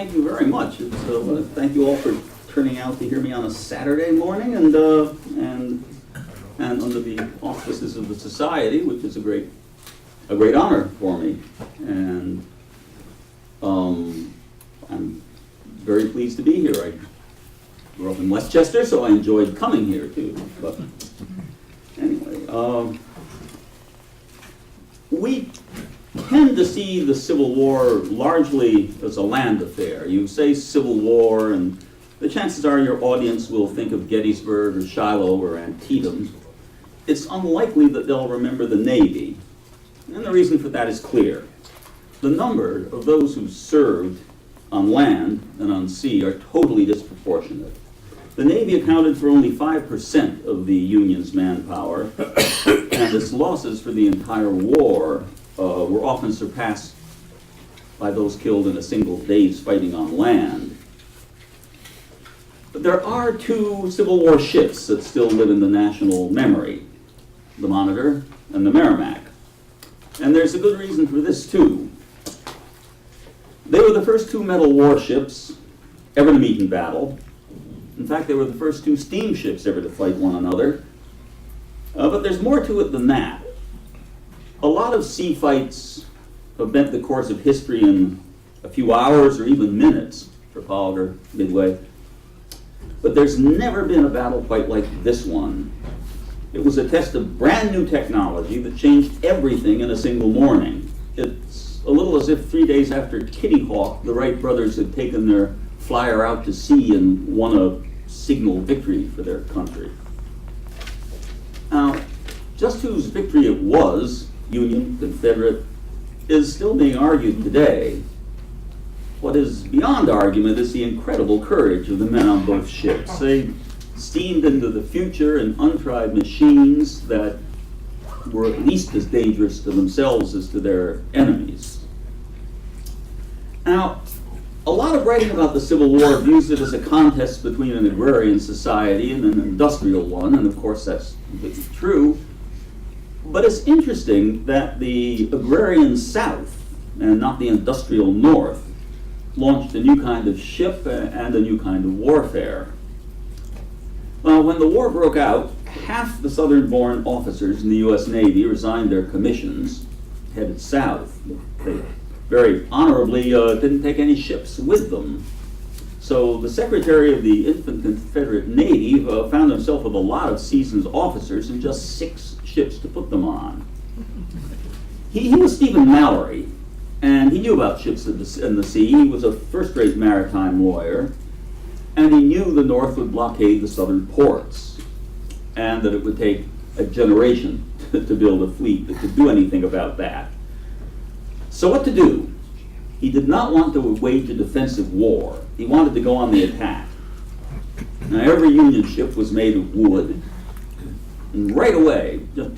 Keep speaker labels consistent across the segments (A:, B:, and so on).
A: thank you very much. Thank you all for turning out to hear me on a Saturday morning, and under the auspices of the society, which is a great honor for me. And I'm very pleased to be here. I grew up in Westchester, so I enjoyed coming here too. But anyway, we tend to see the Civil War largely as a land affair. You say Civil War, and the chances are your audience will think of Gettysburg or Shiloh or Antietam. It's unlikely that they'll remember the Navy, and the reason for that is clear. The number of those who served on land and on sea are totally disproportionate. The Navy accounted for only 5% of the Union's manpower, and its losses for the entire war were often surpassed by those killed in a single day's fighting on land. But there are two Civil War ships that still live in the national memory, the Monitor and the Merrimack. And there's a good reason for this too. They were the first two metal warships ever to meet in battle. In fact, they were the first two steamships ever to fight one another. But there's more to it than that. A lot of sea fights have bent the course of history in a few hours or even minutes, Trafalgar, Midway. But there's never been a battle quite like this one. It was a test of brand new technology that changed everything in a single morning. It's a little as if 3 days after Kitty Hawk, the Wright brothers had taken their flyer out to sea and won a signal victory for their country. Now, just whose victory it was, Union, Confederate, is still being argued today. What is beyond argument is the incredible courage of the men on both ships. They steamed into the future in untried machines that were at least as dangerous to themselves as to their enemies. Now, a lot of writing about the Civil War views it as a contest between an agrarian society and an industrial one, and of course that's completely true. But it's interesting that the agrarian South, and not the industrial North, launched a new kind of ship and a new kind of warfare. Well, when the war broke out, half the Southern-born officers in the U.S. Navy resigned their commissions, headed south. They very honorably didn't take any ships with them. So the Secretary of the Infant Confederate Navy found himself with a lot of seasoned officers and just 6 ships to put them on. He was Stephen Mallory, and he knew about ships in the sea. He was a first-rate maritime lawyer, and he knew the North would blockade the southern ports, and that it would take a generation to build a fleet that could do anything about that. So what to do? He did not want to wage a defensive war. He wanted to go on the attack. Now, every Union ship was made of wood, and right away, just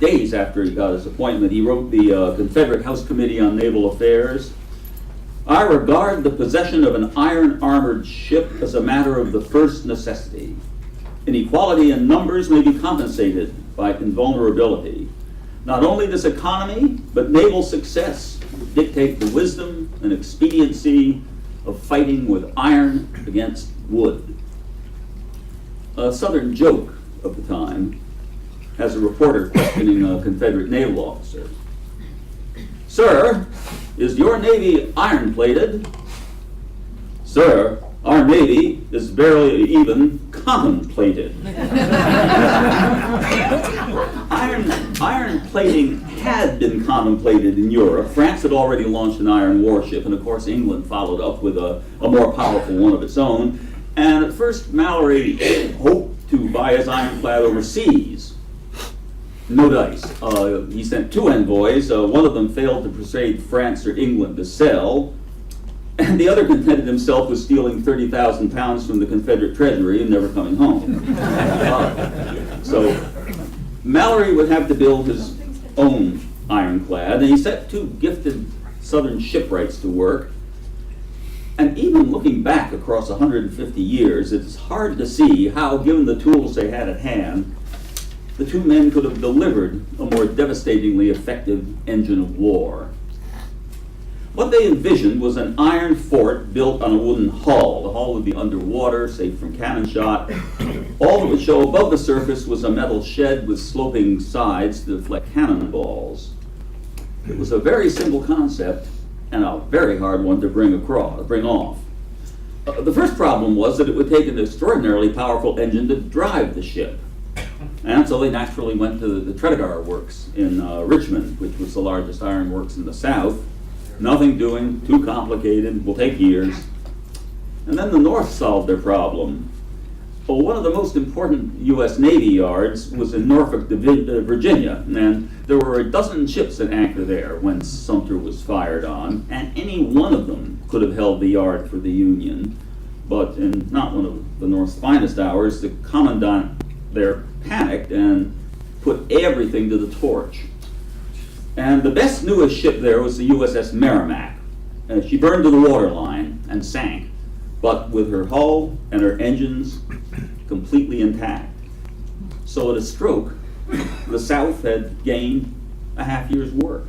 A: days after he got his appointment, he wrote the Confederate House Committee on Naval Affairs, "I regard the possession of an iron-armored ship as a matter of the first necessity. Inequality in numbers may be compensated by invulnerability. Not only does economy, but naval success dictate the wisdom and expediency of fighting with iron against wood." A Southern joke of the time has a reporter questioning a Confederate naval officer. "Sir, is your Navy iron-plated?" "Sir, our Navy is barely even contemplated." Iron plating had been contemplated in Europe. France had already launched an iron warship, and of course England followed up with a more powerful one of its own. And at first Mallory hoped to buy his ironclad overseas. No dice. He sent 2 envoys. One of them failed to persuade France or England to sell, and the other contented himself with stealing 30,000 pounds from the Confederate treasury and never coming home. So Mallory would have to build his own ironclad, and he set 2 gifted Southern shipwrights to work. And even looking back across 150 years, it's hard to see how, given the tools they had at hand, the 2 men could have delivered a more devastatingly effective engine of war. What they envisioned was an iron fort built on a wooden hull. The hull would be underwater, safe from cannon shot. All that would show above the surface was a metal shed with sloping sides to deflect cannonballs. It was a very simple concept and a very hard one to bring off. The first problem was that it would take an extraordinarily powerful engine to drive the ship. And so they naturally went to the Tredegar Works in Richmond, which was the largest iron works in the South. Nothing doing, too complicated, will take years. And then the North solved their problem. Well, one of the most important U.S. Navy yards was in Norfolk, Virginia, and there were a dozen ships at anchor there when Sumter was fired on, and any one of them could have held the yard for the Union. But in not one of the North's finest hours, the commandant there panicked and put everything to the torch. And the best, newest ship there was the USS Merrimack. She burned to the waterline and sank, but with her hull and her engines completely intact. So at a stroke, the South had gained a half year's work.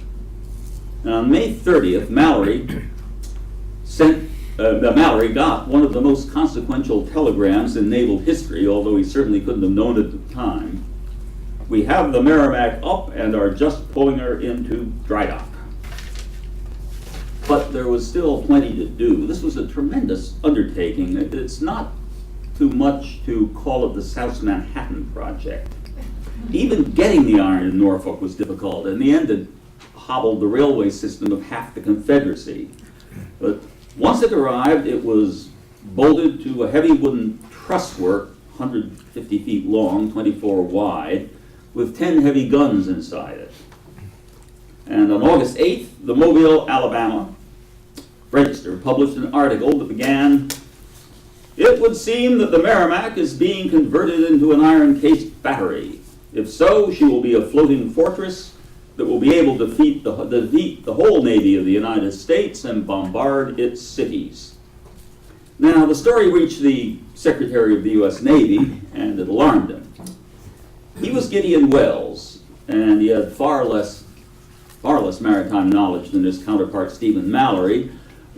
A: And on May 30th, Mallory got one of the most consequential telegrams in naval history, although he certainly couldn't have known it at the time. We have the Merrimack up and are just pulling her into dry dock. But there was still plenty to do. This was a tremendous undertaking. It's not too much to call it the South Manhattan Project. Even getting the iron in Norfolk was difficult. In the end, it hobbled the railway system of half the Confederacy. But once it arrived, it was bolted to a heavy wooden trusswork, 150 feet long, 24 wide, with 10 heavy guns inside it. And on August 8th, the Mobile, Alabama Register published an article that began, "It would seem that the Merrimack is being converted into an iron-cased battery. If so, she will be a floating fortress that will be able to defeat the whole Navy of the United States and bombard its cities." Now, the story reached the Secretary of the U.S. Navy, and it alarmed him. He was Gideon Welles, and he had far less maritime knowledge than his counterpart Stephen Mallory.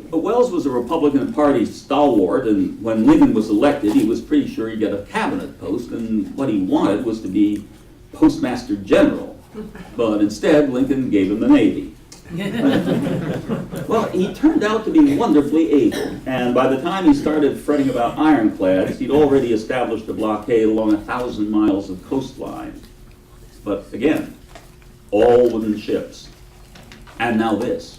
A: But Welles was a Republican Party stalwart, and when Lincoln was elected, he was pretty sure he'd get a cabinet post, and what he wanted was to be Postmaster General. But instead, Lincoln gave him the Navy. Well, he turned out to be wonderfully able, and by the time he started fretting about ironclads, he'd already established a blockade along 1,000 miles of coastline. But again, all wooden ships. And now this.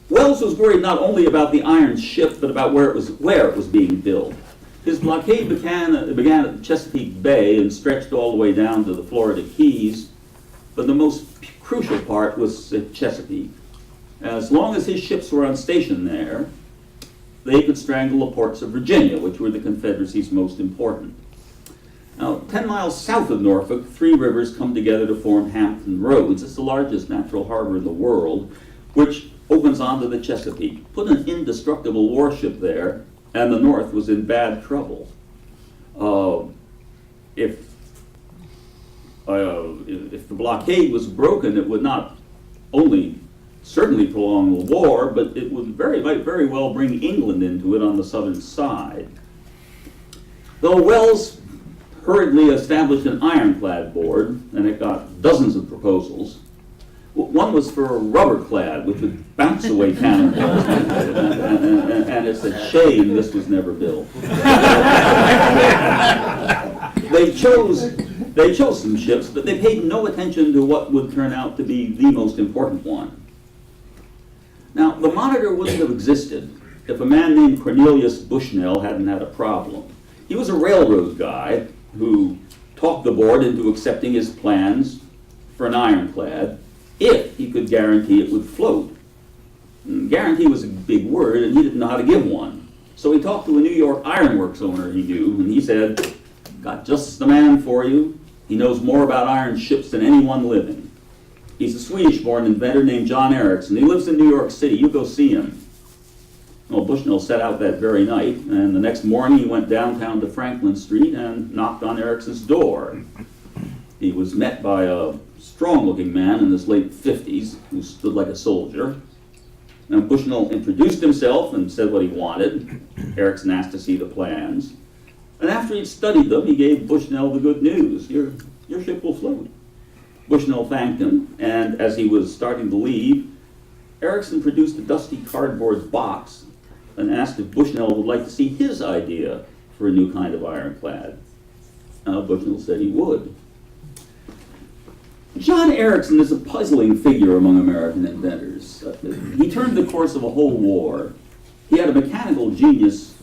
A: Welles was worried not only about the iron ship, but about where it was being built. His blockade began at Chesapeake Bay and stretched all the way down to the Florida Keys, but the most crucial part was at Chesapeake. As long as his ships were on station there, they could strangle the ports of Virginia, which were the Confederacy's most important. Now, 10 miles south of Norfolk, three rivers come together to form Hampton Roads. It's the largest natural harbor in the world, which opens onto the Chesapeake. Put an indestructible warship there, and the North was in bad trouble. If the blockade was broken, it would not only certainly prolong the war, but it might very well bring England into it on the southern side. Though Welles hurriedly established an ironclad board, and it got dozens of proposals. One was for a rubber-clad, which would bounce away cannonballs, and it's a shame this was never built. They chose some ships, but they paid no attention to what would turn out to be the most important one. Now, the Monitor wouldn't have existed if a man named Cornelius Bushnell hadn't had a problem. He was a railroad guy who talked the board into accepting his plans for an ironclad if he could guarantee it would float. And guarantee was a big word, and he didn't know how to give one. So he talked to a New York ironworks owner he knew, and he said, "Got just the man for you. He knows more about iron ships than anyone living. He's a Swedish-born inventor named John Ericsson. He lives in New York City. You go see him." Well, Bushnell set out that very night, and the next morning he went downtown to Franklin Street and knocked on Ericsson's door. He was met by a strong-looking man in his late 50s who stood like a soldier. Now Bushnell introduced himself and said what he wanted. Ericsson asked to see the plans. And after he'd studied them, he gave Bushnell the good news. Your ship will float. Bushnell thanked him, and as he was starting to leave, Ericsson produced a dusty cardboard box and asked if Bushnell would like to see his idea for a new kind of ironclad. Bushnell said he would. John Ericsson is a puzzling figure among American inventors. He turned the course of a whole war. He had a mechanical genius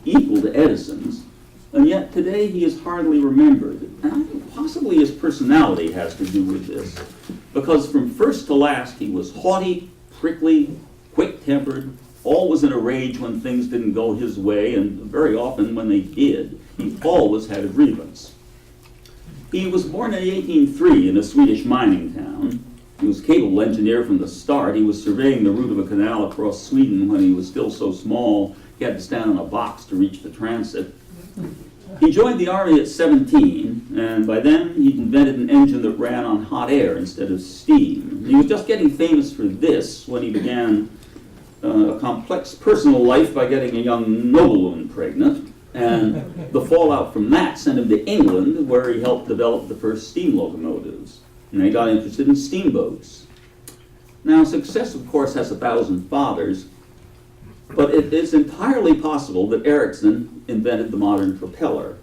A: equal to Edison's, and yet today he is hardly remembered. And I think possibly his personality has to do with this, because from first to last he was haughty, prickly, quick-tempered, always in a rage when things didn't go his way, and very often when they did, he always had a grievance. He was born in 1803 in a Swedish mining town. He was a capable engineer from the start. He was surveying the route of a canal across Sweden when he was still so small he had to stand on a box to reach the transit. He joined the Army at 17, and by then he'd invented an engine that ran on hot air instead of steam. He was just getting famous for this when he began a complex personal life by getting a young noblewoman pregnant, and the fallout from that sent him to England, where he helped develop the first steam locomotives. And he got interested in steamboats. Now, success, of course, has 1,000 fathers, but it is entirely possible that Ericsson invented the modern propeller.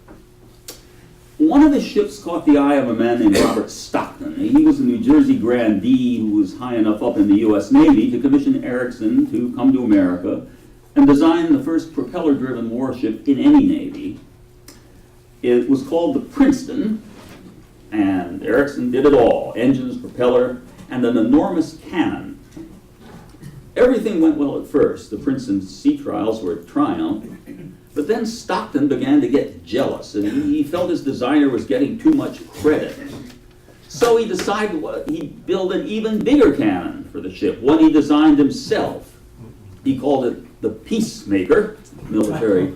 A: One of his ships caught the eye of a man named Robert Stockton. He was a New Jersey grandee who was high enough up in the U.S. Navy to commission Ericsson to come to America and design the first propeller-driven warship in any navy. It was called the Princeton, and Ericsson did it all: engines, propeller, and an enormous cannon. Everything went well at first. The Princeton's sea trials were a triumph. But then Stockton began to get jealous, and he felt his designer was getting too much credit. So he decided he'd build an even bigger cannon for the ship, one he designed himself. He called it the Peacemaker. Military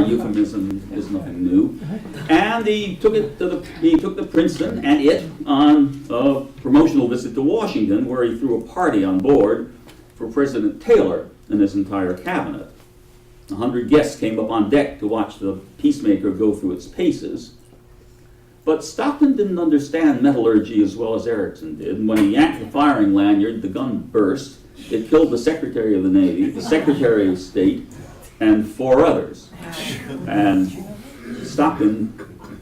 A: euphemism is nothing new. And he took the Princeton and it on a promotional visit to Washington, where he threw a party on board for President Taylor and his entire cabinet. 100 guests came up on deck to watch the Peacemaker go through its paces. But Stockton didn't understand metallurgy as well as Ericsson did. And when he yanked the firing lanyard, the gun burst. It killed the Secretary of the Navy, the Secretary of State, and 4 others. And Stockton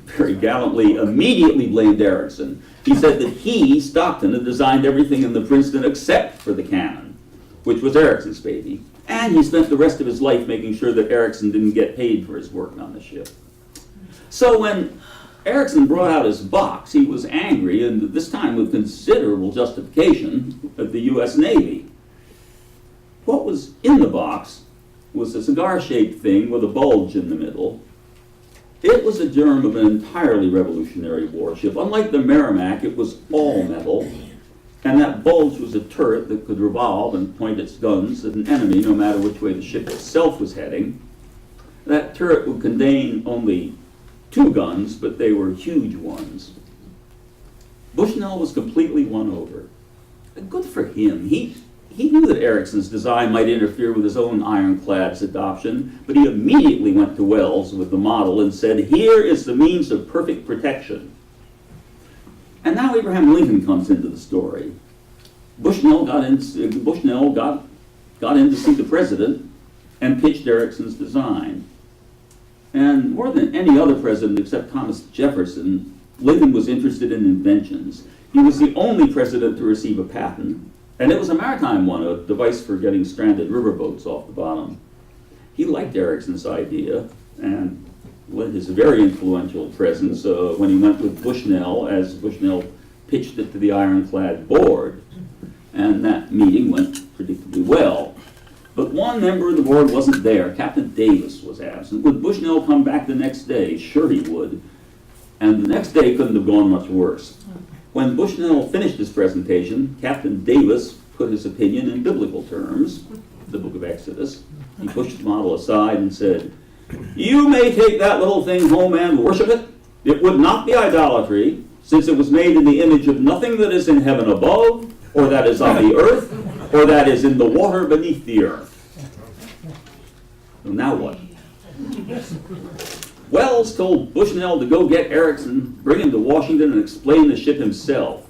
A: very gallantly immediately blamed Ericsson. He said that he, Stockton, had designed everything in the Princeton except for the cannon, which was Ericsson's baby. And he spent the rest of his life making sure that Ericsson didn't get paid for his work on the ship. So when Ericsson brought out his box, he was angry, and this time with considerable justification, at the U.S. Navy. What was in the box was a cigar-shaped thing with a bulge in the middle. It was a germ of an entirely revolutionary warship. Unlike the Merrimack, it was all metal. And that bulge was a turret that could revolve and point its guns at an enemy no matter which way the ship itself was heading. That turret would contain only 2 guns, but they were huge ones. Bushnell was completely won over. Good for him. He knew that Ericsson's design might interfere with his own ironclad's adoption, but he immediately went to Wells with the model and said, "Here is the means of perfect protection." And now Abraham Lincoln comes into the story. Bushnell got in to see the president and pitched Ericsson's design. And more than any other president except Thomas Jefferson, Lincoln was interested in inventions. He was the only president to receive a patent, and it was a maritime one, a device for getting stranded riverboats off the bottom. He liked Ericsson's idea, and with his very influential presence when he went with Bushnell, as Bushnell pitched it to the ironclad board. And that meeting went predictably well. But one member of the board wasn't there. Captain Davis was absent. Would Bushnell come back the next day? Sure he would. And the next day couldn't have gone much worse. When Bushnell finished his presentation, Captain Davis put his opinion in biblical terms, the book of Exodus. He pushed the model aside and said, "You may take that little thing home and worship it. It would not be idolatry, since it was made in the image of nothing that is in heaven above, or that is on the earth, or that is in the water beneath the earth. So now what? Wells told Bushnell to go get Ericsson, bring him to Washington, and explain the ship himself.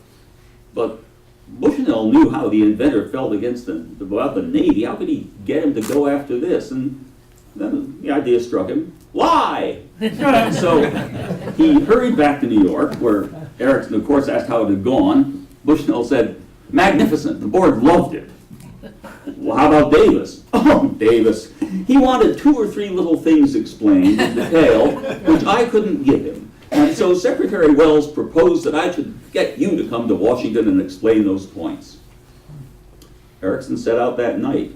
A: But Bushnell knew how the inventor felt against about the Navy. How could he get him to go after this? And then the idea struck him. Lie! So he hurried back to New York, where Ericsson, of course, asked how it had gone. Bushnell said, magnificent, the board loved it. Well, how about Davis? Oh, Davis. He wanted 2 or 3 little things explained in detail, which I couldn't give him. And so Secretary Wells proposed that I should get you to come to Washington and explain those points. Ericsson set out that night.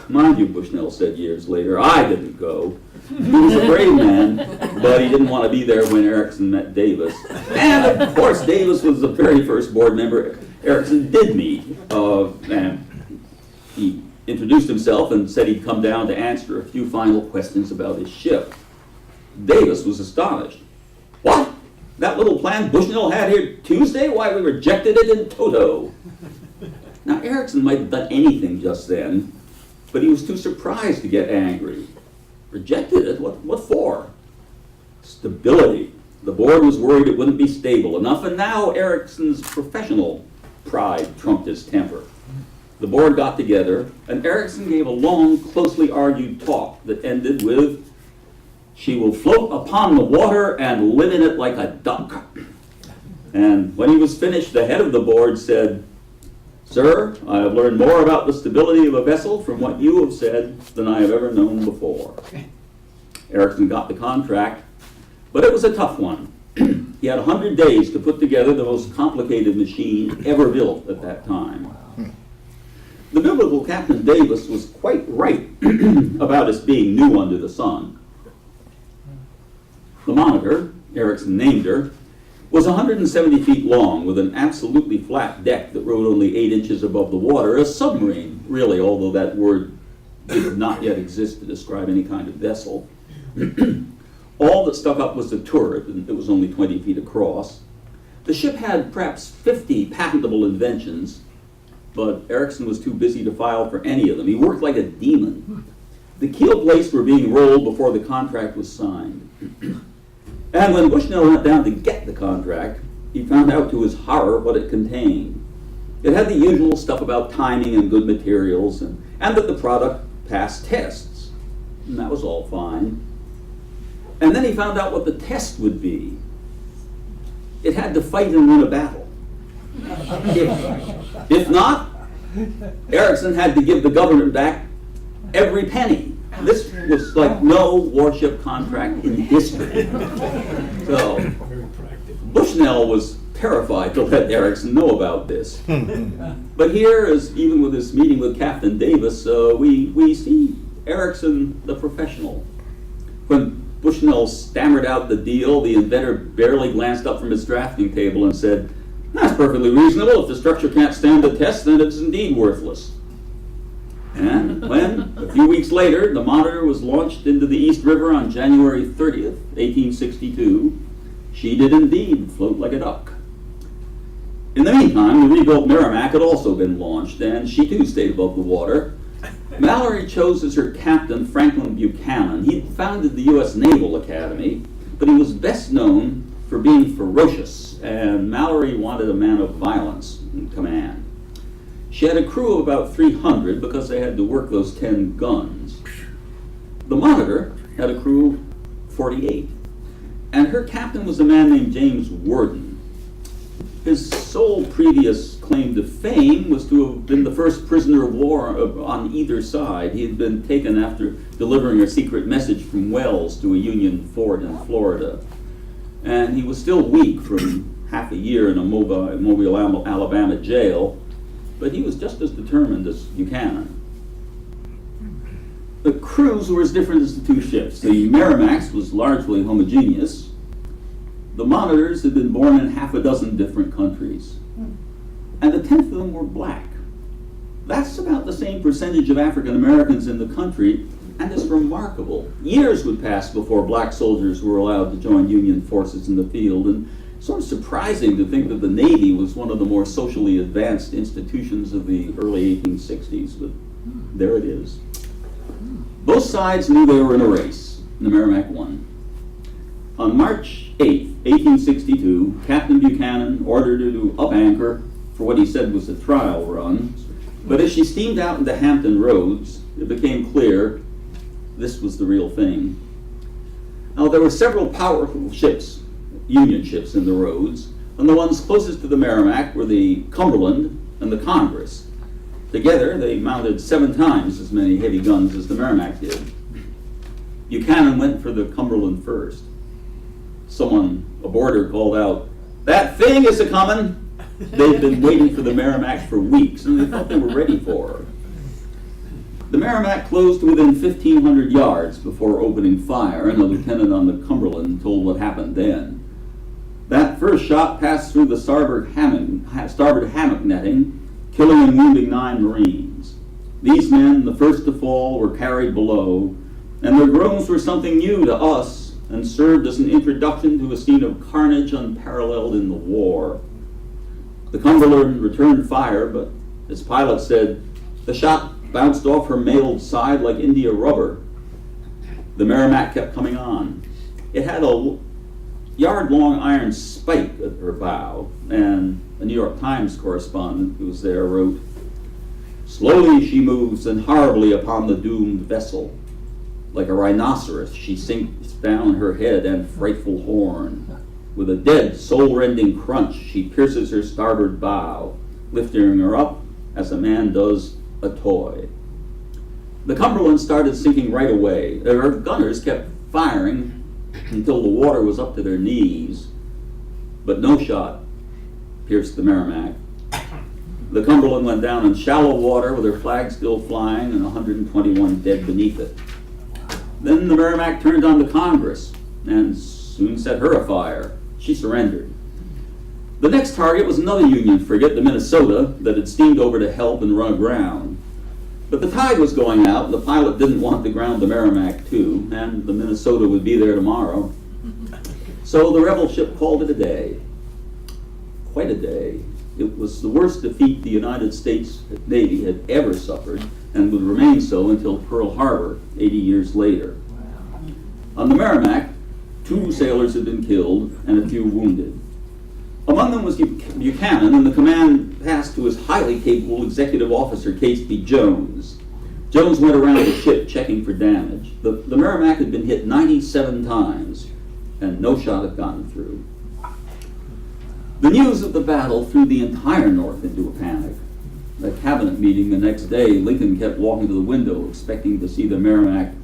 A: Mind you, Bushnell said years later, I didn't go. He was a brave man, but he didn't want to be there when Ericsson met Davis. And of course, Davis was the very first board member Ericsson did meet. And he introduced himself and said he'd come down to answer a few final questions about his ship. Davis was astonished. What? That little plan Bushnell had here Tuesday? Why, we rejected it in toto. Now, Ericsson might have done anything just then, but he was too surprised to get angry. Rejected it? What for? Stability. The board was worried it wouldn't be stable enough, and now Ericsson's professional pride trumped his temper. The board got together, and Ericsson gave a long, closely argued talk that ended with, she will float upon the water and live in it like a duck. And when he was finished, the head of the board said, Sir, I have learned more about the stability of a vessel from what you have said than I have ever known before. Ericsson got the contract, but it was a tough one. He had 100 days to put together the most complicated machine ever built at that time. The biblical Captain Davis was quite right about us being new under the sun. The Monitor, Ericsson named her, was 170 feet long with an absolutely flat deck that rode only 8 inches above the water, a submarine, really, although that word did not yet exist to describe any kind of vessel. All that stuck up was the turret, and it was only 20 feet across. The ship had perhaps 50 patentable inventions, but Ericsson was too busy to file for any of them. He worked like a demon. The keel plates were being rolled before the contract was signed. And when Bushnell went down to get the contract, he found out to his horror what it contained. It had the usual stuff about timing and good materials, and that the product passed tests. And that was all fine. And then he found out what the test would be. It had to fight and win a battle. If not, Ericsson had to give the government back every penny. This was like no warship contract in history. So Bushnell was terrified to let Ericsson know about this. But here, as even with this meeting with Captain Davis, we see Ericsson the professional. When Bushnell stammered out the deal, the inventor barely glanced up from his drafting table and said, "That's perfectly reasonable. If the structure can't stand the test, then it's indeed worthless." And when, a few weeks later, the Monitor was launched into the East River on January 30th, 1862, she did indeed float like a duck. In the meantime, the rebuilt Merrimack had also been launched, and she too stayed above the water. Mallory chose as her captain Franklin Buchanan. He'd founded the U.S. Naval Academy, but he was best known for being ferocious, and Mallory wanted a man of violence in command. She had a crew of about 300 because they had to work those 10 guns. The Monitor had a crew of 48, and her captain was a man named James Worden. His sole previous claim to fame was to have been the first prisoner of war on either side. He had been taken after delivering a secret message from Wells to a Union fort in Florida. And he was still weak from half a year in a Mobile, Alabama jail, but he was just as determined as Buchanan. The crews were as different as the two ships. The Merrimack's was largely homogeneous. The Monitors had been born in half a dozen different countries, and the 10th of them were black. That's about the same percentage of African Americans in the country, and it's remarkable. Years would pass before black soldiers were allowed to join Union forces in the field, and sort of surprising to think that the Navy was one of the more socially advanced institutions of the early 1860s, but there it is. Both sides knew they were in a race, and the Merrimack won. On March 8, 1862, Captain Buchanan ordered her to up anchor for what he said was a trial run, but as she steamed out into Hampton Roads, it became clear this was the real thing. Now, there were several powerful ships, Union ships in the Roads, and the ones closest to the Merrimack were the Cumberland and the Congress. Together, they mounted 7 times as many heavy guns as the Merrimack did. Buchanan went for the Cumberland first. Someone aboard her called out, "That thing is a-comin'!" They'd been waiting for the Merrimack for weeks, and they thought they were ready for her. The Merrimack closed to within 1,500 yards before opening fire, and a lieutenant on the Cumberland told what happened then. That first shot passed through the starboard hammock netting, killing and wounding 9 Marines. These men, the first to fall, were carried below, and their groans were something new to us and served as an introduction to a scene of carnage unparalleled in the war. The Cumberland returned fire, but as pilot said, the shot bounced off her mailed side like India rubber. The Merrimack kept coming on. It had a yard-long iron spike at her bow, and a New York Times correspondent who was there wrote, "Slowly she moves and horribly upon the doomed vessel. Like a rhinoceros, she sinks down her head and frightful horn. With a dead, soul-rending crunch, she pierces her starboard bow, lifting her up as a man does a toy." The Cumberland started sinking right away. Her gunners kept firing until the water was up to their knees, but no shot pierced the Merrimack. The Cumberland went down in shallow water with her flag still flying and 121 dead beneath it. Then the Merrimack turned on the Congress and soon set her afire. She surrendered. The next target was another Union frigate, the Minnesota, that had steamed over to help and run aground. But the tide was going out, and the pilot didn't want to ground the Merrimack too, and the Minnesota would be there tomorrow. So the rebel ship called it a day. Quite a day. It was the worst defeat the United States Navy had ever suffered, and would remain so until Pearl Harbor, 80 years later. On the Merrimack, 2 sailors had been killed and a few wounded. Among them was Buchanan, and the command passed to his highly capable executive officer, Catesby Jones. Jones went around the ship checking for damage. The Merrimack had been hit 97 times, and no shot had gotten through. The news of the battle threw the entire North into a panic. At a cabinet meeting the next day, Lincoln kept walking to the window, expecting to see the Merrimack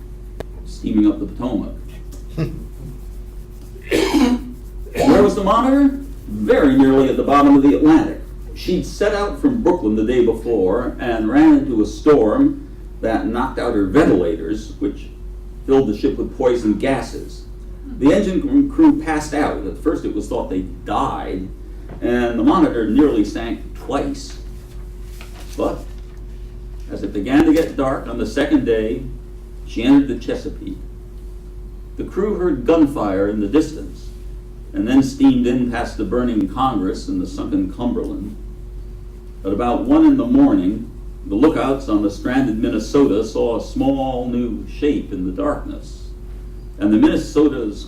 A: steaming up the Potomac. Where was the Monitor? Very nearly at the bottom of the Atlantic. She'd set out from Brooklyn the day before and ran into a storm that knocked out her ventilators, which filled the ship with poison gases. The engine crew passed out. At first it was thought they died, and the Monitor nearly sank twice. But as it began to get dark on the second day, she entered the Chesapeake. The crew heard gunfire in the distance, and then steamed in past the burning Congress and the sunken Cumberland. At about 1 in the morning, the lookouts on the stranded Minnesota saw a small new shape in the darkness, and the Minnesota's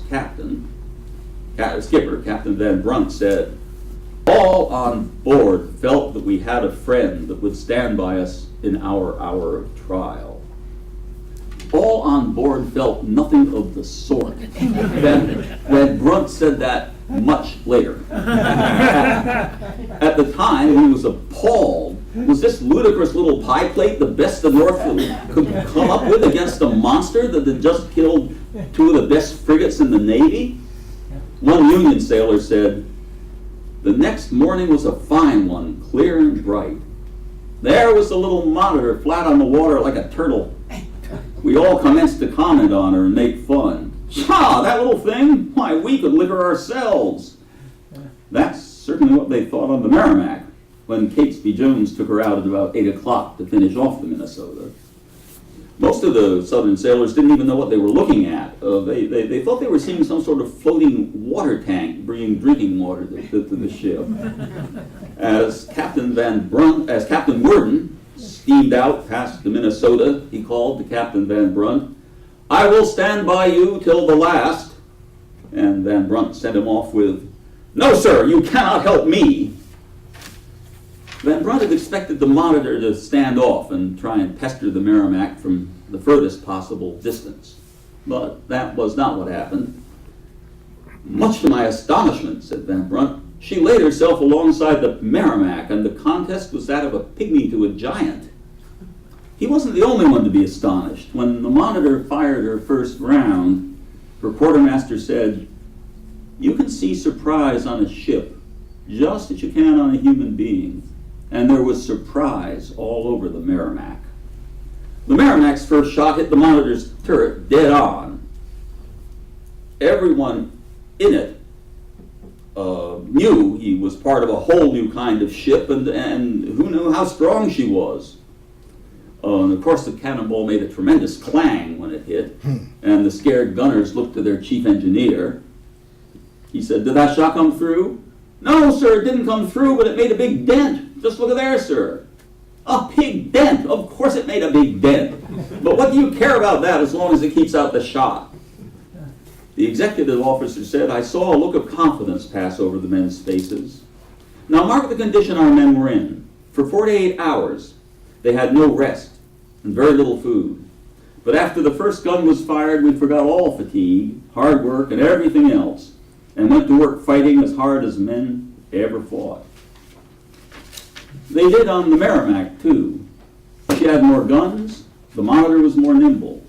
A: skipper, Captain Van Brunt, said, "All on board felt that we had a friend that would stand by us in our hour of trial." All on board felt nothing of the sort. Van Brunt said that much later. At the time, he was appalled. Was this ludicrous little pie plate the best the North could come up with against a monster that had just killed 2 of the best frigates in the Navy? One Union sailor said, "The next morning was a fine one, clear and bright. There was the little Monitor flat on the water like a turtle. We all commenced to comment on her and make fun. Ha! That little thing? Why, we could lick her ourselves." That's certainly what they thought on the Merrimack when Catesby Jones took her out at about 8 o'clock to finish off the Minnesota. Most of the Southern sailors didn't even know what they were looking at. They thought they were seeing some sort of floating water tank bringing drinking water to the ship. As Captain Worden steamed out past the Minnesota, he called to Captain Van Brunt, "I will stand by you till the last." And Van Brunt sent him off with, "No, sir, you cannot help me." Van Brunt had expected the Monitor to stand off and try and pester the Merrimack from the furthest possible distance. But that was not what happened. "Much to my astonishment," said Van Brunt, "she laid herself alongside the Merrimack, and the contest was that of a pygmy to a giant." He wasn't the only one to be astonished. When the Monitor fired her first round, her quartermaster said, "You can see surprise on a ship just as you can on a human being." And there was surprise all over the Merrimack. The Merrimack's first shot hit the Monitor's turret dead on. Everyone in it knew he was part of a whole new kind of ship, and who knew how strong she was. And of course, the cannonball made a tremendous clang when it hit, and the scared gunners looked to their chief engineer. He said, "Did that shot come through?" "No, sir, it didn't come through, but it made a big dent. Just look at there, sir." "A big dent? Of course it made a big dent. But what do you care about that as long as it keeps out the shot?" The executive officer said, "I saw a look of confidence pass over the men's faces. Now mark the condition our men were in. For 48 hours, they had no rest and very little food. But after the first gun was fired, we forgot all fatigue, hard work, and everything else, and went to work fighting as hard as men ever fought." They did on the Merrimack, too. She had more guns, the Monitor was more nimble.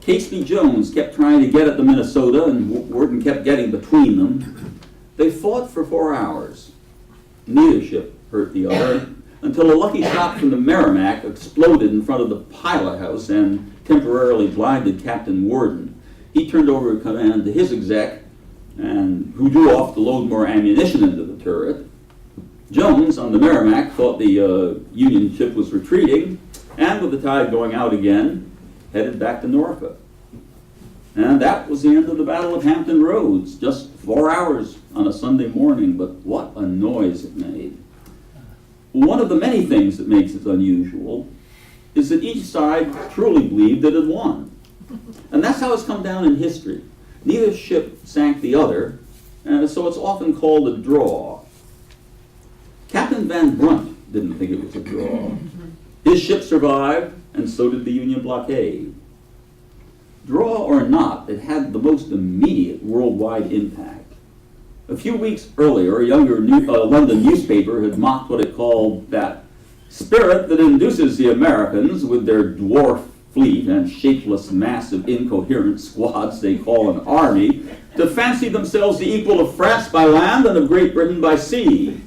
A: Catesby Jones kept trying to get at the Minnesota, and Worden kept getting between them. They fought for 4 hours. Neither ship hurt the other, until a lucky shot from the Merrimack exploded in front of the pilot house and temporarily blinded Captain Worden. He turned over command to his exec, and who drew off to load more ammunition into the turret. Jones, on the Merrimack, thought the Union ship was retreating, and with the tide going out again, headed back to Norfolk. And that was the end of the Battle of Hampton Roads, just 4 hours on a Sunday morning, but what a noise it made. One of the many things that makes it unusual is that each side truly believed that it had won. And that's how it's come down in history. Neither ship sank the other, and so it's often called a draw. Captain Van Brunt didn't think it was a draw. His ship survived, and so did the Union blockade. Draw or not, it had the most immediate worldwide impact. A few weeks earlier, a younger London newspaper had mocked what it called that spirit that induces the Americans, with their dwarf fleet and shapeless mass of incoherent squads they call an army, to fancy themselves the equal of France by land and of Great Britain by sea.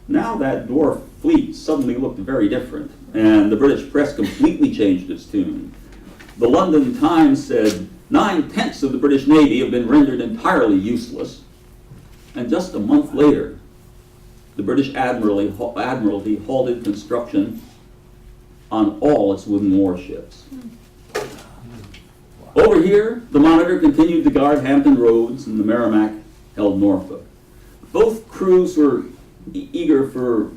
A: Now that dwarf fleet suddenly looked very different, and the British press completely changed its tune. The London Times said 9/10 of the British Navy have been rendered entirely useless. And just a month later, the British Admiralty halted construction on all its wooden warships. Over here, the Monitor continued to guard Hampton Roads, and the Merrimack held Norfolk. Both crews were eager for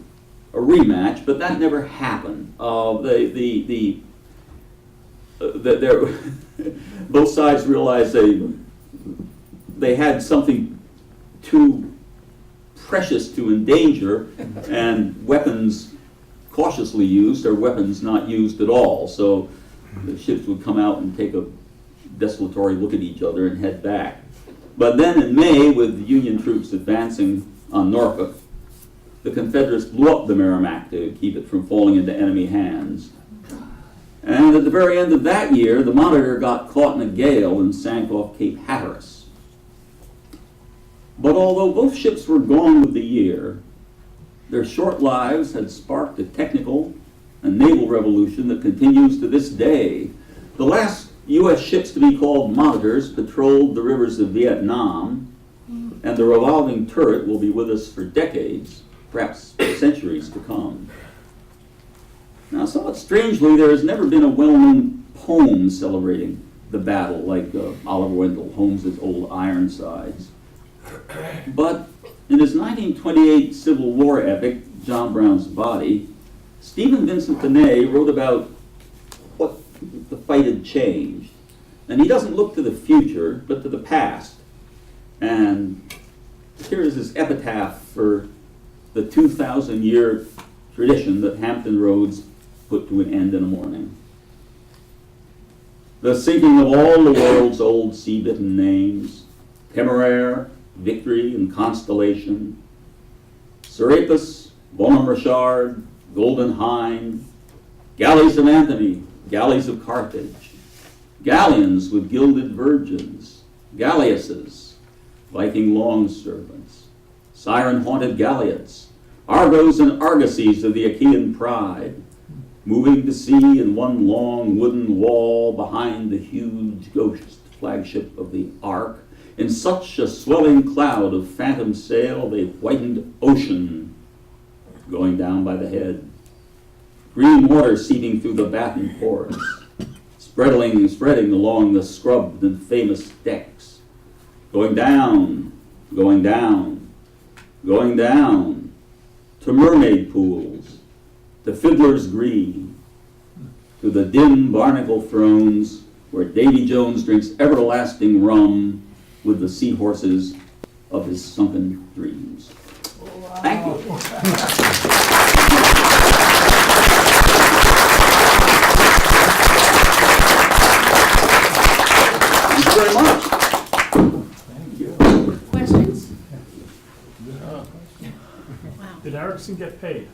A: a rematch, but that never happened. Both sides realized they had something too precious to endanger, and weapons cautiously used or weapons not used at all. So the ships would come out and take a desultory look at each other and head back. But then in May, with the Union troops advancing on Norfolk, the Confederates blew up the Merrimack to keep it from falling into enemy hands. And at the very end of that year, the Monitor got caught in a gale and sank off Cape Hatteras. But although both ships were gone with the year, their short lives had sparked a technical and naval revolution that continues to this day. The last U.S. ships to be called Monitors patrolled the rivers of Vietnam, and the revolving turret will be with us for decades, perhaps centuries to come. Now, somewhat strangely, there has never been a well-known poem celebrating the battle like Oliver Wendell Holmes' Old Ironsides. But in his 1928 Civil War epic, John Brown's Body, Stephen Vincent Benet wrote about what the fight had changed. And he doesn't look to the future, but to the past. And here is his epitaph for the 2,000-year tradition that Hampton Roads put to an end in a morning. The sinking of all the world's old sea-bitten names, Temeraire, Victory, and Constellation, Serapis, Bonhomme Richard, Golden Hind, galleys of Antony, galleys of Carthage, galleons with gilded virgins, galleasses, Viking long-servants, siren-haunted galleots, Argos and Argosies of the Achaean pride, moving to sea in one long wooden wall behind the huge ghost flagship of the Ark, in such a swelling cloud of phantom sail they whitened ocean going down by the head. Green water seeping through the batten porous, spreading along the scrubbed and famous decks, going down, going down, going down, to mermaid pools, to Fiddler's Green, to the dim barnacle thrones where Davy Jones drinks everlasting rum with the seahorses of his sunken dreams. Wow. Thank you. Thank you very much. Thank you.
B: Questions? Wow.
C: Did Ericsson get paid?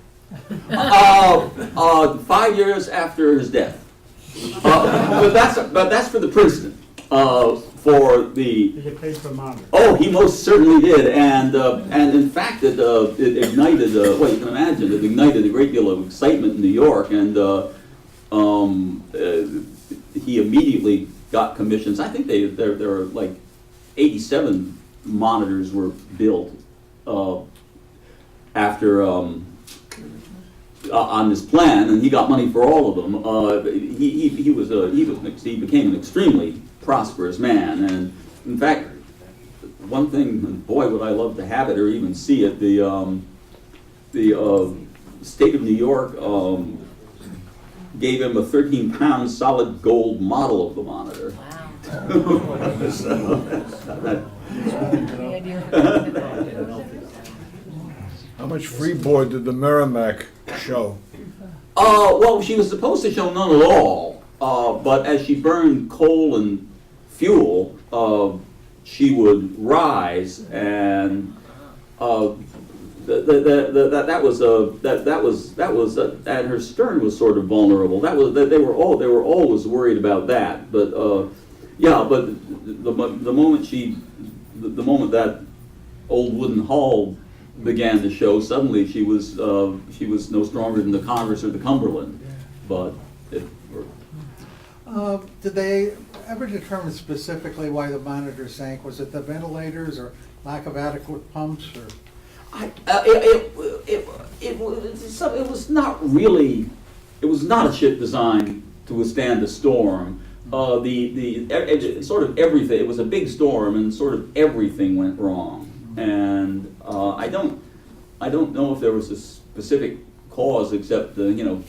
A: 5 years after his death. But that's for the Princeton. For the
C: Did he get paid for monitor?
A: Oh, he most certainly did, and in fact, it ignited. Well, you can imagine it ignited a great deal of excitement in New York, and he immediately got commissions. I think there were like 87 monitors were built after on this plan, and he got money for all of them. He became an extremely prosperous man, and in fact, one thing, boy, would I love to have it or even see it. The state of New York gave him a 13-pound solid gold model of the monitor.
B: Wow.
D: How much freeboard did the Merrimack show?
A: Well, she was supposed to show none at all, but as she burned coal and fuel, she would rise, and that was and her stern was sort of vulnerable. They were always worried about that. But yeah, but the moment that old wooden hull began to show, suddenly she was no stronger than the Congress or the Cumberland. But
E: did they ever determine specifically why the monitor sank? Was it the ventilators or lack of adequate pumps, or?
A: It was not really. It was not a ship designed to withstand a storm. Sort of everything. It was a big storm, and sort of everything went wrong. And I don't know if there was a specific cause except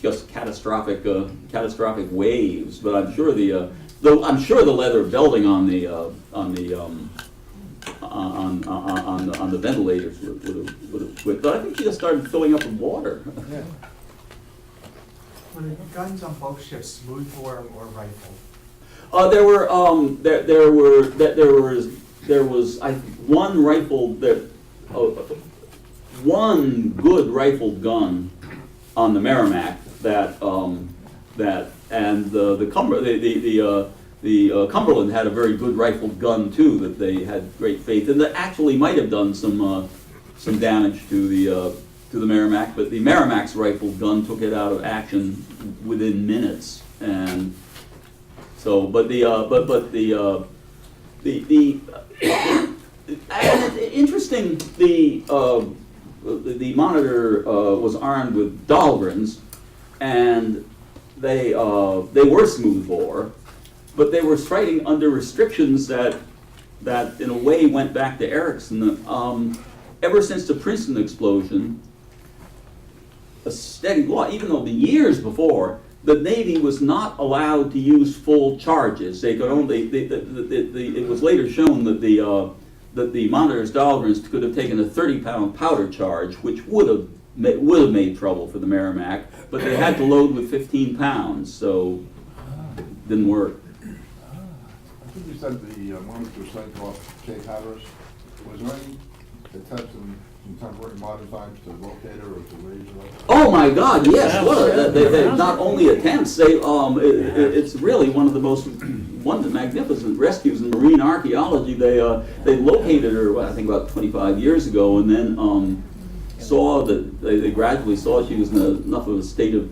A: just catastrophic waves. But I'm sure the leather belting on the ventilators would have quit. But I think she just started filling up with water.
E: Yeah.
F: Were the guns on both ships smooth bore or rifle?
A: There was one rifle one good rifled gun on the Merrimack and the Cumberland had a very good rifled gun too that they had great faith in, that actually might have done some damage to the Merrimack, but the Merrimack's rifled gun took it out of action within minutes. And so, interesting, the monitor was armed with Dahlgrens, and they were smooth bore, but they were fighting under restrictions that in a way went back to Ericsson. Ever since the Princeton explosion, a steady law, even though the years before, the Navy was not allowed to use full charges. They could only, it was later shown that the Monitor's Dahlgrens could have taken a 30-pound powder charge, which would have made trouble for the Merrimack, but they had to load with 15 pounds, so it didn't work.
G: I think you said the Monitor sank off Cape Hatteras. Was there any attempts in contemporary modern times to locate her or to raise her up?
A: Oh my God, yes, well, they not only attempts, it's really one of the most magnificent rescues in marine archaeology. They located her, I think about 25 years ago, and then saw that they gradually saw she was in enough of a state of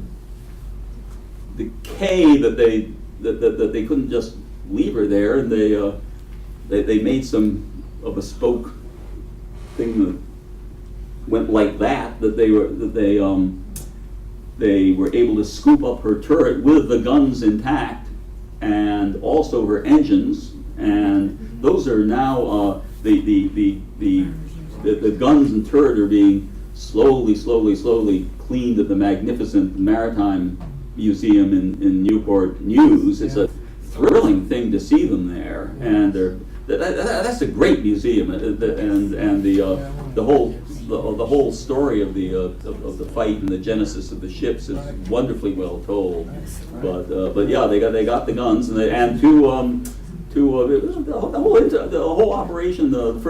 A: decay that they couldn't just leave her there, and they made some of a bespoke thing that went like that they were able to scoop up her turret with the guns intact and also her engines, and those are now the guns and turret are being slowly cleaned at the magnificent Maritime Museum in Newport News. It's a thrilling thing to see them there, and that's a great museum, and the whole story of the fight and the genesis of the ships is wonderfully well told. But yeah, they got the guns, and the whole operation. The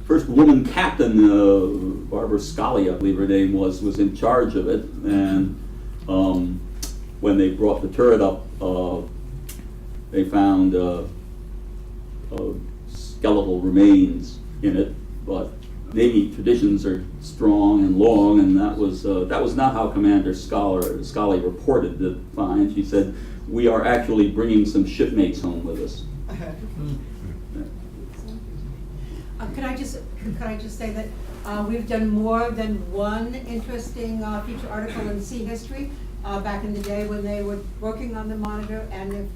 A: first woman captain, Barbara Scully, I believe her name was in charge of it, and when they brought the turret up, they found skeletal remains in it, but Navy traditions are strong and long, and that was not how Commander Scully reported the find. She said, "We are actually bringing some shipmates home with us."
B: Could I just say that we've done more than one interesting feature article in Sea History back in the day when they were working on the Monitor, and if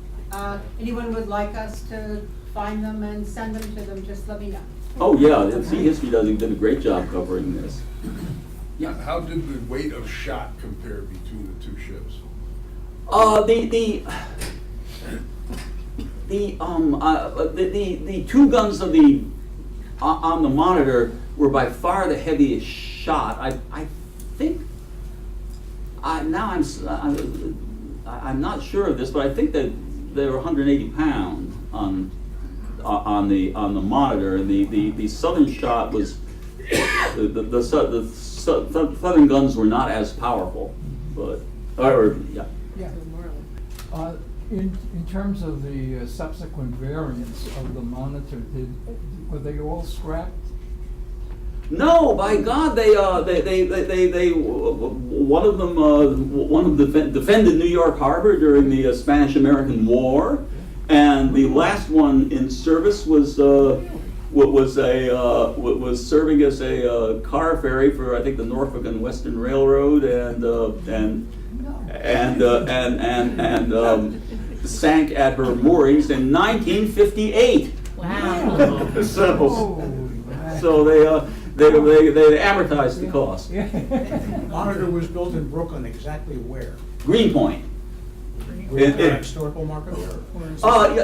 B: anyone would like us to find them and send them to them, just let me know.
A: Oh yeah, the Sea History did a great job covering this.
D: Yeah. How did the weight of shot compare between the two ships?
A: The two guns of on the Monitor were by far the heaviest shot. I think I'm not sure of this, but I think that they were 180 pounds on the Monitor, and the southern shot was the southern guns were not as powerful, but yeah.
H: In terms of the subsequent variants of the Monitor, were they all scrapped?
A: No, by God, they one of them defended New York Harbor during the Spanish-American War, and the last one in service was serving as a car ferry for, I think, the Norfolk and Western Railroad, and sank at her moorings in 1958.
B: Wow.
A: So they amortized the cost.
I: Monitor was built in Brooklyn, exactly where?
A: Greenpoint.
I: Is there a historical marker?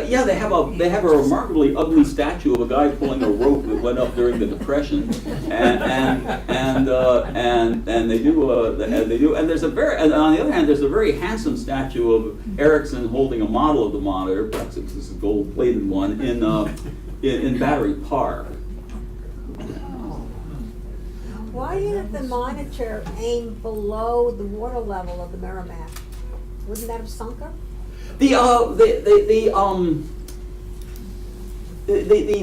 A: Yeah, they have a remarkably ugly statue of a guy pulling a rope that went up during the Depression, and they do, and there's and on the other hand, there's a very handsome statue of Ericsson holding a model of the Monitor, perhaps this is a gold-plated one, in Battery Park.
J: Why didn't the Monitor aim below the water level of the Merrimack? Wouldn't that have sunk her?
A: The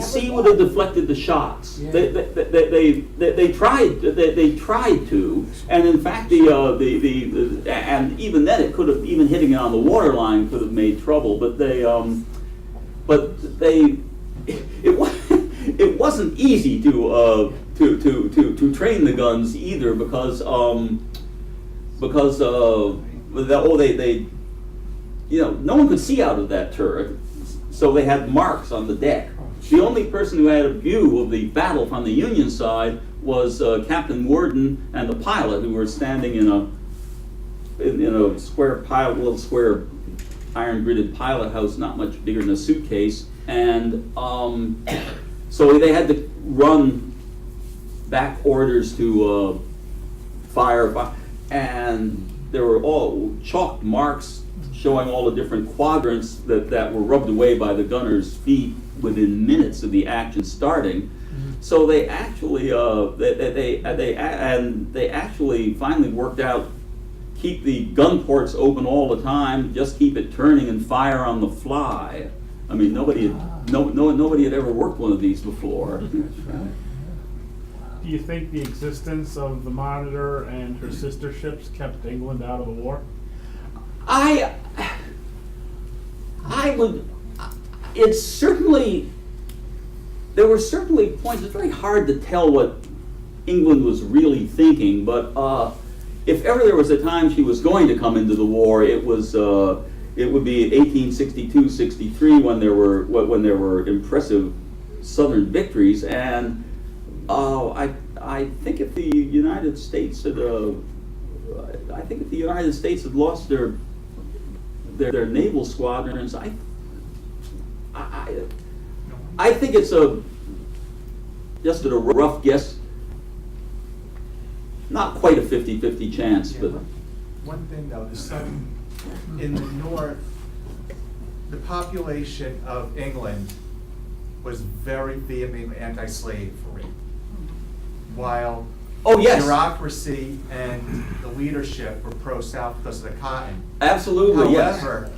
A: sea would have deflected the shots.
H: Yeah.
A: They tried to, and in fact and even then it could have, even hitting it on the waterline could have made trouble. But it wasn't easy to train the guns either, because no one could see out of that turret, so they had marks on the deck. The only person who had a view of the battle from the Union side was Captain Worden and the pilot, who were standing in a little square iron gridded pilot house, not much bigger than a suitcase, and so they had to run back orders to fire, and there were all chalked marks showing all the different quadrants that were rubbed away by the gunner's feet within minutes of the action starting. So they actually they actually finally worked out, keep the gun ports open all the time, just keep it turning and fire on the fly. I mean, nobody had ever worked one of these before.
C: Do you think the existence of the Monitor and her sister ships kept England out of the war?
A: I would. It's certainly. There were certainly points. It's very hard to tell what England was really thinking, but if ever there was a time she was going to come into the war, it was. It would be 1862-63 when there were impressive Southern victories, and I think if the United States had lost their naval squadrons, I think it's just at a rough guess, not quite a 50-50 chance,
F: Yeah,
A: but
F: one thing though, the sun in the north, the population of England was very vehemently anti-slavery, while
A: oh yes,
F: bureaucracy and the leadership were pro-South because of the cotton.
A: absolutely yes.
F: However,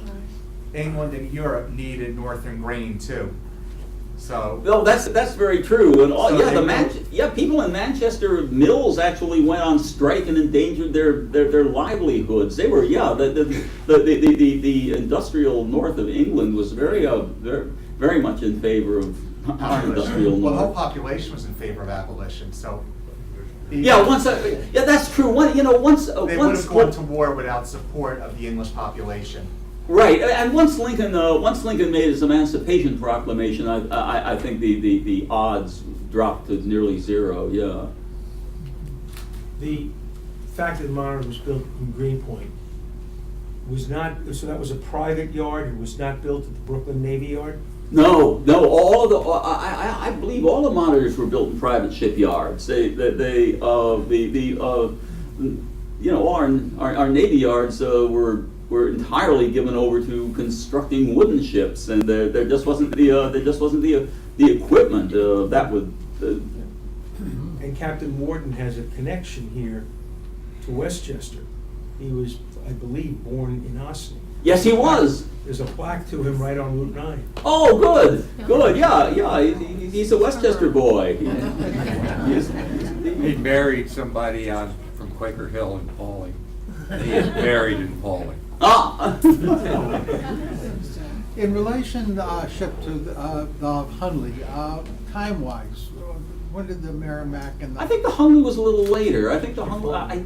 F: England and Europe needed northern grain too. So
A: No, that's very true, and
F: So they
A: people in Manchester mills actually went on strike and endangered their livelihoods. They were the industrial north of England was very much in favor of our industrial
F: well, the whole
A: north.
F: population was in favor of abolition. So
A: Yeah, that's true. Once
F: they would have gone to war without support of the English population.
A: right, and once Lincoln made his Emancipation Proclamation, I think the odds dropped to nearly zero. Yeah.
I: The fact that the Monitor was built in Greenpoint was not, so that was a private yard, it was not built at the Brooklyn Navy Yard?
A: No, I believe all the Monitors were built in private shipyards. All our Navy yards were entirely given over to constructing wooden ships, and there just wasn't the equipment that would.
I: And Captain Worden has a connection here to Westchester. He was, I believe, born in Osney.
A: Yes, he was.
I: There's a plaque to him right on Route 9.
A: Oh, good. Yeah. He's a Westchester boy.
K: He married somebody from Quaker Hill in Pauling. He is buried in Pauling.
A: Ah.
E: In relationship to the Hunley, time-wise, when did the Merrimack and the...
A: I think the Hunley was a little later. I think the Hunley,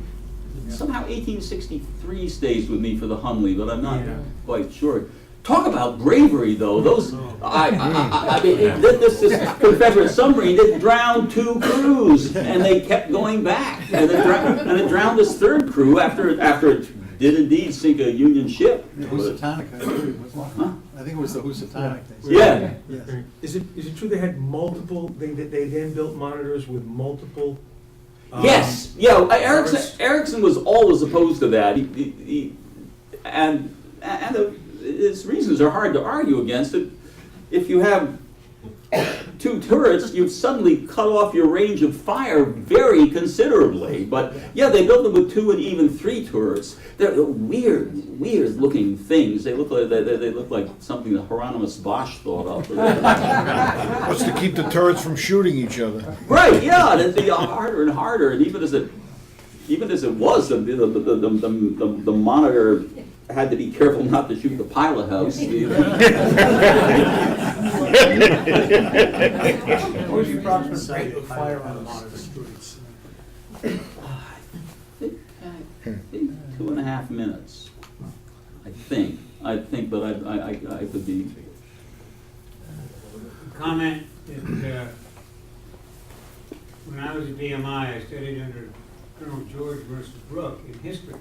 A: somehow 1863 stays with me for the Hunley, but I'm not quite sure. Talk about bravery, though. Those, I mean, this Confederate submarine, it drowned 2 crews, and they kept going back, and it drowned this 3rd crew after it did indeed sink a Union ship.
E: The Housatonic, I believe, was one.
A: Huh?
E: I think it was the Housatonic. they said.
A: Yeah.
E: Yes.
I: Is it true they had multiple, they then built Monitors with multiple?
A: Yes, Ericsson was always opposed to that. His reasons are hard to argue against it. If you have 2 turrets, you've suddenly cut off your range of fire very considerably. But yeah, they built them with 2 and even 3 turrets. They're weird looking things. They look like something that Hieronymus Bosch thought of.
D: What's to keep the turrets from shooting each other?
A: Right, yeah, and it'd be harder and harder, and even as it was, the Monitor had to be careful not to shoot the pilot house.
I: What was the approximate rate of fire on the Monitor?
A: I think 2.5 minutes. I think, but I could be.
L: Comment that when I was at BMI, I studied under Colonel George Mercer Brooke in history,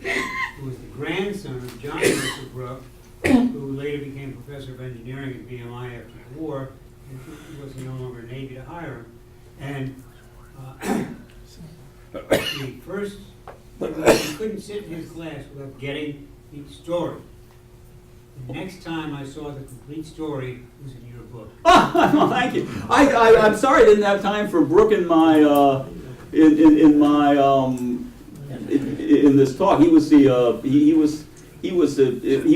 L: who was the grandson of John Mercer Brooke, who later became professor of engineering at BMI after the war, and he was no longer Navy to hire him. And the first, you couldn't sit in his class without getting the story. The next time I saw the complete story was in your book.
A: Well, thank you. I'm sorry I didn't have time for Brooke in my in this talk. He was the he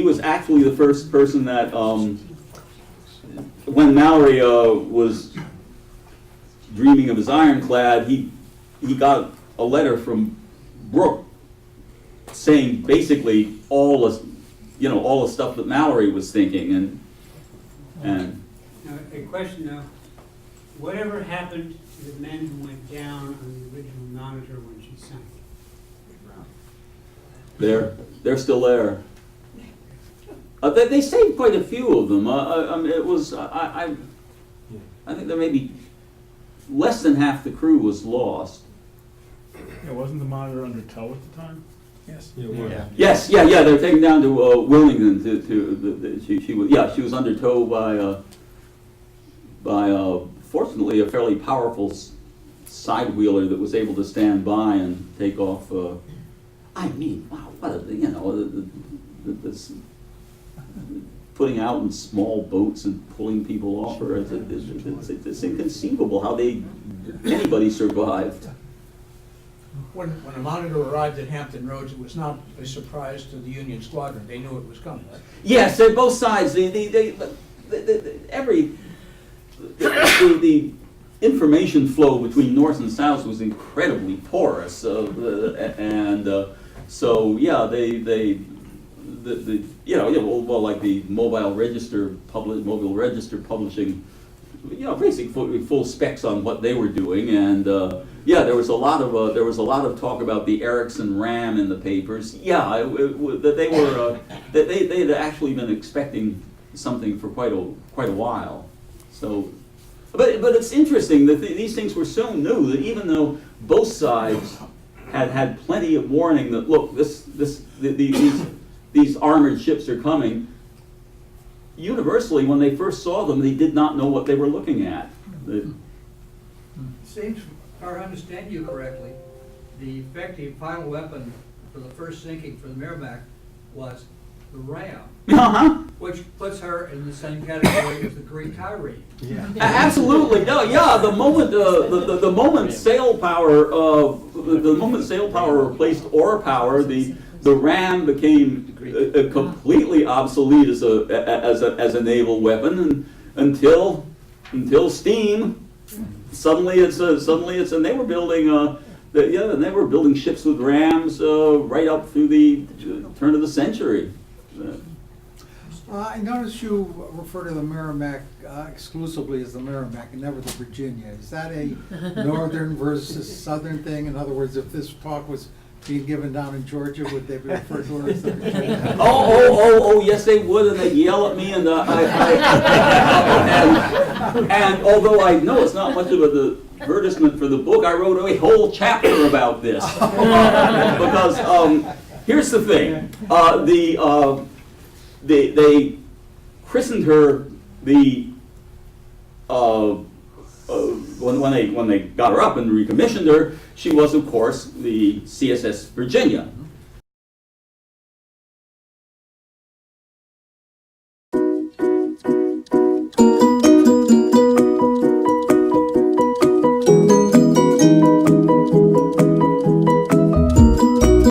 A: was actually the first person that when Mallory was dreaming of his ironclad, he got a letter from Brooke saying basically all the stuff that Mallory was thinking, and
L: Now, a question though, whatever happened to the men who went down on the original Monitor when she sank?
A: they're still there. They saved quite a few of them. I mean, it was I think there may be less than half the crew was lost.
C: Yeah, wasn't the Monitor under tow at the time?
H: Yes.
A: Yes, yeah, they're taken down to Wilmington she was under tow by fortunately a fairly powerful side wheeler that was able to stand by and take off. I mean, wow, what this putting out in small boats and pulling people off her. It's inconceivable how anybody survived.
M: When the Monitor arrived at Hampton Roads, it was not a surprise to the Union squadron. They knew it was coming, right?
A: Yes, they're both sides. The information flow between north and south was incredibly porous, so yeah, like the mobile register publishing, basically full specs on what they were doing, and there was a lot of talk about the Ericsson RAM in the papers. Yeah, that they were that they had actually been expecting something for quite a while. So, but it's interesting that these things were so new that even though both sides had plenty of warning that look, these armored ships are coming, universally when they first saw them, they did not know what they were looking at.
M: Seems, if I understand you correctly, the effective final weapon for the first sinking for the Merrimack was the ram, which puts her in the same category as the Greek hurried.
E: Yeah.
A: Absolutely, no, yeah. The moment sail power replaced oar power, the ram became completely obsolete as a naval weapon, and until steam. Suddenly it's and they were building they were building ships with rams right up through the turn of the century.
E: I noticed you refer to the Merrimack exclusively as the Merrimack and never the Virginia. Is that a northern versus southern thing? In other words, if this talk was being given down in Georgia, would they be referred to as the Virginia?
A: Oh, yes they would, and they'd yell at me, and and although I know it's not much of an advertisement for the book, I wrote a whole chapter about this. Because here's the thing, they christened her when they got her up and recommissioned her, she was of course the CSS Virginia.